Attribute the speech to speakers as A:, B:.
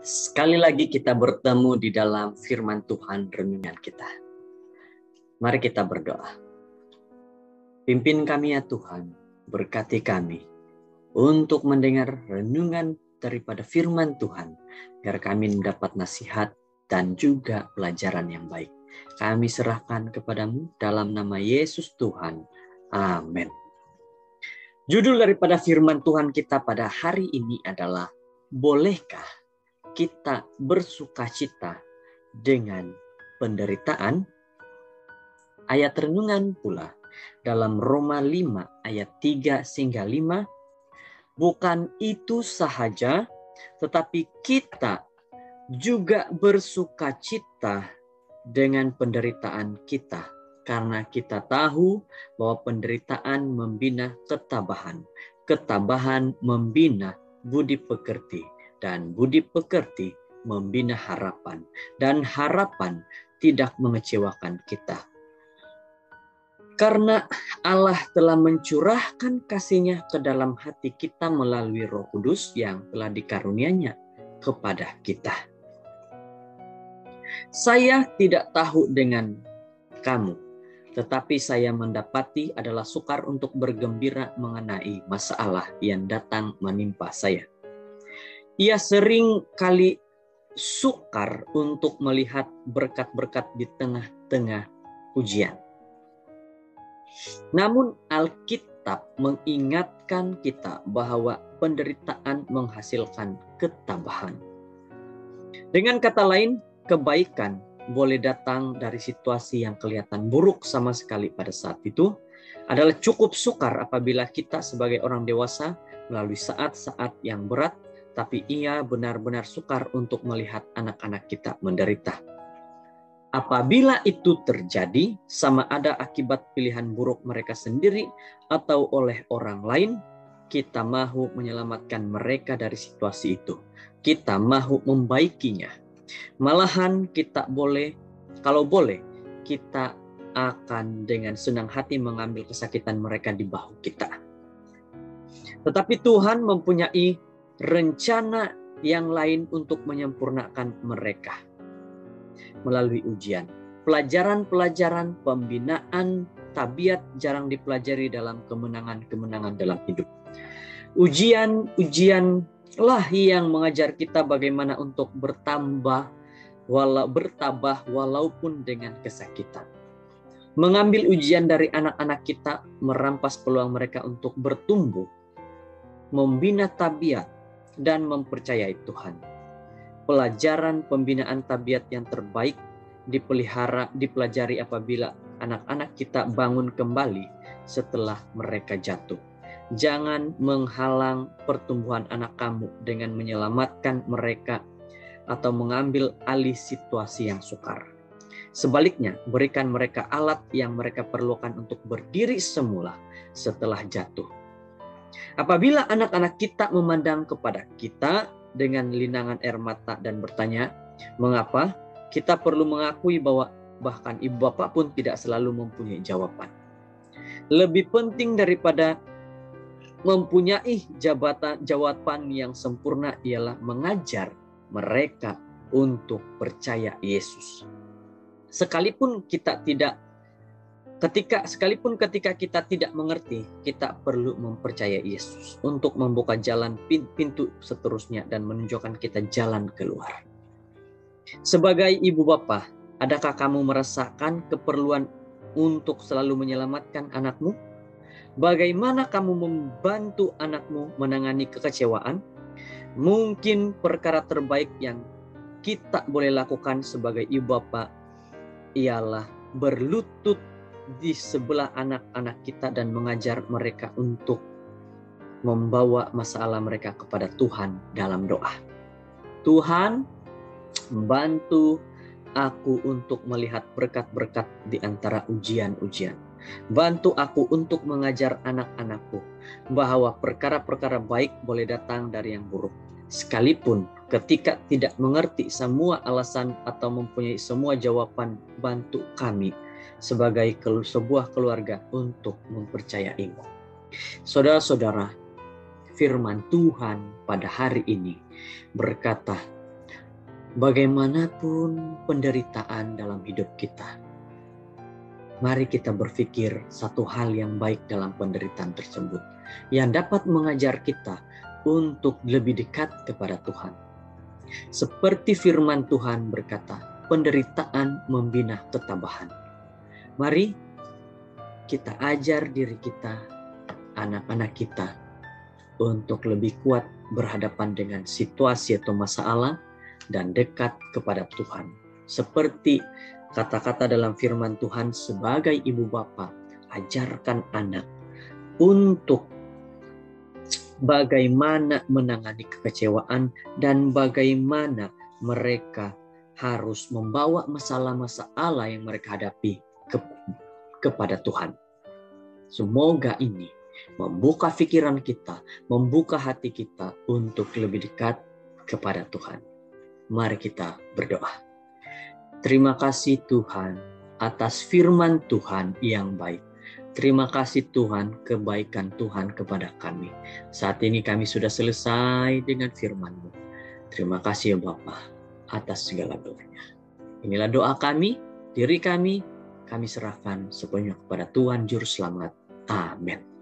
A: Sekali lagi kita bertemu di dalam firman Tuhan renungan kita. Mari kita berdoa. Pimpin kami ya Tuhan, berkati kami untuk mendengar renungan daripada firman Tuhan, agar kami mendapat nasihat dan juga pelajaran yang baik. Kami serahkan kepadamu dalam nama Yesus Tuhan. Amin. Judul daripada firman Tuhan kita pada hari ini adalah, bolehkah kita bersukacita dengan penderitaan? Ayat renungan pula dalam Roma 5 ayat 3-5. Bukan itu sahaja, tetapi kita juga bersukacita dengan penderitaan kita, karena kita tahu bahwa penderitaan membina ketabahan, ketabahan membina budi pekerti, dan budi pekerti membina harapan, dan harapan tidak mengecewakan kita. Karena Allah telah mencurahkan kasih-Nya ke dalam hati kita melalui Roh Kudus yang telah dikaruniainya kepada kita. Saya tidak tahu dengan kamu, tetapi saya mendapati adalah sukar untuk bergembira mengenai masalah yang datang menimpa saya. Ia sering kali sukar untuk melihat berkat-berkat di tengah-tengah ujian. Namun Alkitab mengingatkan kita bahwa penderitaan menghasilkan ketabahan. Dengan kata lain, kebaikan boleh datang dari situasi yang kelihatan buruk sama sekali pada saat itu, adalah cukup sukar apabila kita sebagai orang dewasa melalui saat-saat yang berat, tapi ia benar-benar sukar untuk melihat anak-anak kita menderita. Apabila itu terjadi, sama ada akibat pilihan buruk mereka sendiri atau oleh orang lain, kita mahu menyelamatkan mereka dari situasi itu. Kita mahu membaikinya. Malahan kita boleh, kalau boleh, kita akan dengan senang hati mengambil kesakitan mereka di bahu kita. Tetapi Tuhan mempunyai rencana yang lain untuk menyempurnakan mereka melalui ujian. Pelajaran-pelajaran pembinaan tabiat jarang dipelajari dalam kemenangan-kemenangan dalam hidup. Ujian-ujianlah yang mengajar kita bagaimana untuk bertabah walaupun dengan kesakitan. Mengambil ujian dari anak-anak kita merampas peluang mereka untuk bertumbuh, membina tabiat, dan mempercayai Tuhan. Pelajaran pembinaan tabiat yang terbaik dipelajari apabila anak-anak kita bangun kembali setelah mereka jatuh. Jangan menghalang pertumbuhan anak kamu dengan menyelamatkan mereka atau mengambil alih situasi yang sukar. Sebaliknya, berikan mereka alat yang mereka perlukan untuk berdiri semula setelah jatuh. Apabila anak-anak kita memandang kepada kita dengan linangan air mata dan bertanya, mengapa? Kita perlu mengakui bahwa bahkan ibu bapak pun tidak selalu mempunyai jawaban. Lebih penting daripada mempunyai jawaban yang sempurna ialah mengajar mereka untuk percaya Yesus. Sekalipun ketika kita tidak mengerti, kita perlu mempercayai Yesus untuk membuka jalan pintu seterusnya dan menunjukkan kita jalan keluar. Sebagai ibu bapa, adakah kamu merasakan keperluan untuk selalu menyelamatkan anakmu? Bagaimana kamu membantu anakmu menangani kekecewaan? Mungkin perkara terbaik yang kita boleh lakukan sebagai ibu bapa ialah berlutut di sebelah anak-anak kita dan mengajar mereka untuk membawa masalah mereka kepada Tuhan dalam doa. Tuhan, bantu aku untuk melihat berkat-berkat di antara ujian-ujian. Bantu aku untuk mengajar anak-anakku bahwa perkara-perkara baik boleh datang dari yang buruk. Sekalipun ketika tidak mengerti semua alasan atau mempunyai semua jawaban, bantu kami sebagai sebuah keluarga untuk mempercayaimu. Saudara-saudara, firman Tuhan pada hari ini berkata bagaimanapun penderitaan dalam hidup kita, mari kita berpikir satu hal yang baik dalam penderitaan tersebut, yang dapat mengajar kita untuk lebih dekat kepada Tuhan. Seperti firman Tuhan berkata, penderitaan membina ketabahan. Mari kita ajar diri kita, anak-anak kita, untuk lebih kuat berhadapan dengan situasi atau masalah dan dekat kepada Tuhan. Seperti kata-kata dalam firman Tuhan, sebagai ibu bapa, ajarkan anak untuk bagaimana menangani kekecewaan dan bagaimana mereka harus membawa masalah-masalah yang mereka hadapi kepada Tuhan. Semoga ini membuka pikiran kita, membuka hati kita untuk lebih dekat kepada Tuhan. Mari kita berdoa. Terima kasih Tuhan atas firman Tuhan yang baik. Terima kasih Tuhan, kebaikan Tuhan kepada kami. Saat ini kami sudah selesai dengan firman-Mu. Terima kasih ya Bapa atas segala doanya. Inilah doa kami, diri kami serahkan sepenuhnya kepada Tuhan Juru Selamat. Amin.